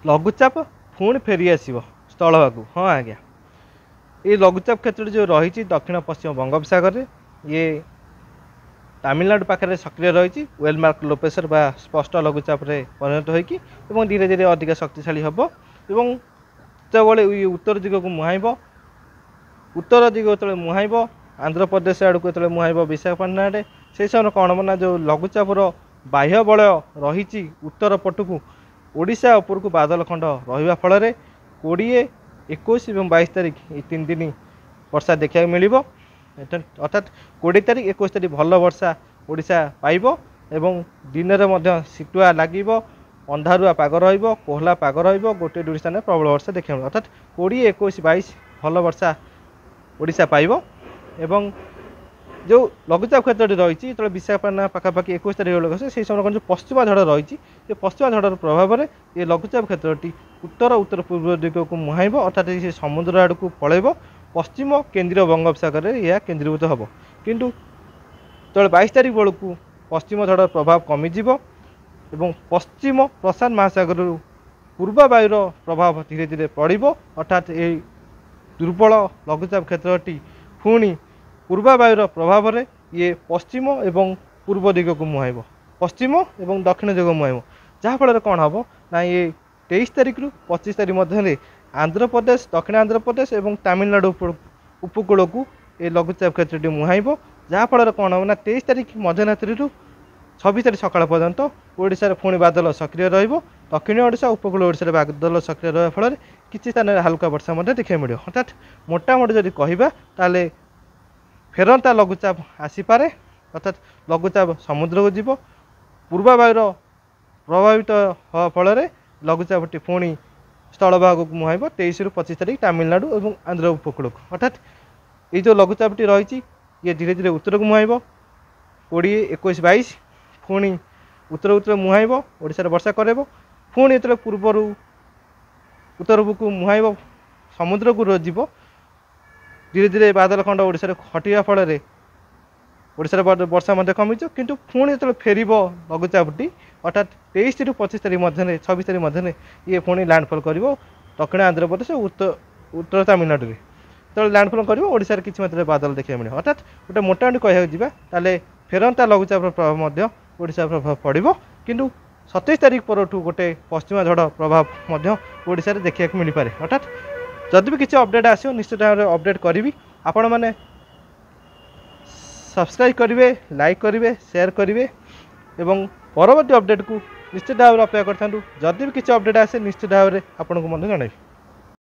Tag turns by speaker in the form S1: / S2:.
S1: लघुचाप पुणी फेरी आसो स्थलभाग। हाँ आज्ञा, ये लघुचाप क्षेत्र जो रही दक्षिण पश्चिम बंगोपसागर ये तमिलनाडु पाखे सक्रिय रही वेलमार्क लो प्रेशर बा स्पष्ट लघुचाप परिणत हो धीरे धीरे अधिक शक्तिशाली हम और जो उत्तर दिग को मुहाइब उत्तर दिग जो मुहाइब आंध्र प्रदेश आड़ को जो मुहाइब विशाखापट्टनम आड़े से समय कौन हम ना जो लघुचापर बाह्य बल रही उत्तर पटक ओडिशा उपर को बादल खंड रहा फल 20, 21 और 22 तारीख ये 3 दिन वर्षा देखा मिल अर्थात 20 तारीख 21 तारीख भल वर्षा ओडिशा पाइब एवं दिन में शीतुआ लगे अंधारुआ पाग रोहला पाग रोटे दुई स्थान प्रबल वर्षा देखा मिले अर्थात 20, 21, 22 भल वर्षा ओडिशा पाइब एवं जो लघुचाप क्षेत्र रही जो विशाखापट्टनम पाखापाखि 21 तारीख से समय कौन जो पश्चिमा झड़ रही पश्चिमा झड़ प्रभाव में ये लघुचाप क्षेत्र उत्तर उत्तर पूर्व दिग को मुहाइब अर्थात ये समुद्र आड़ को पलैब पश्चिम केन्द्रीय बंगोपसागर यह केन्द्रीभूत हम किंतु जो 22 तारीख बेलू पश्चिम झड़ प्रभाव कमिज एवं पश्चिम प्रशांत महासागर पूर्व वायुर प्रभाव धीरे धीरे पड़ो अर्थात ये दुर्बल लघुचाप क्षेत्रटी पुणी पूर्व वायुर प्रभाव में ये पश्चिम एवं पूर्व दिग को मुहाइब पश्चिम एवं दक्षिण दिग मुहाइब जहाँफल कौन हम ना ये 23 तारीख रु 25 तारीख मध्य आंध्र प्रदेश दक्षिण आंध्र प्रदेश एवं तमिलनाडु उपकूल को ये लघुचाप क्षेत्र मुहाइब जहाँफल कौन हम ना 23 तारीख मध्यरात्रि 26 तारीख सकाळ पर्यंत ओडिशा पुणी बादल सक्रिय दक्षिण ओडिशा उपकूल ओडिशा बादल सक्रिय रहा फल किसी स्थान हालुका वर्षा देखा मिले अर्थात मोटामोटी जब कहवा ताले फेरंता लघुचाप आसीपे अर्थात लघुचाप समुद्र को जीव पूर्व वायुर प्रभावित हवा फल लघुचापटी पुणी स्थल भाग को मुहाइब 23 रु 25 तारीख तमिलनाडु और आंध्र उपकूल को अर्थात ये जो लघुचापटी रही ये धीरे धीरे उत्तर को मुहाइब 20, 21, 22 पुणी उत्तर उत्तर मुहाइब ओडिशा वर्षा कराइब पुणी जो पूर्वर उत्तर को मुहाइब समुद्र को जीव धीरे धीरे बादल खंड ओडिशा हटिया फल ओडिशा वर्षा कमिज किंतु पुणी जो फेर लघुचापटी अर्थात 23 रु 25 तारीख मध्य 26 तारीख मध्य ये पुणी लैंडफॉल कर दक्षिण आंध्र प्रदेश उत्तर तमिलनाडु जो लैंडफॉल कर ओडिशा किसी मात्रा बादल देखा मिले अर्थात गोटे मोटामोटी कहना फेरंता लघुचाप प्रभाव ओडिशा प्रभाव पड़ो किंतु 27 तारीख पर गोटे पश्चिमा झड़ प्रभाव ओडिशा देखा मिल पारे अर्थात जदि भी किसी अपडेट आसो निश्चित भाव में अपडेट करी आपण मैंने सब्सक्राइब करेंगे लाइक करेंगे शेयर करेंगे एवं परवर्ती अपडेट को निश्चित भाव में अपेक्षा करता जदि भी किसी अपडेट आसे निश्चित भाव में आपको जन।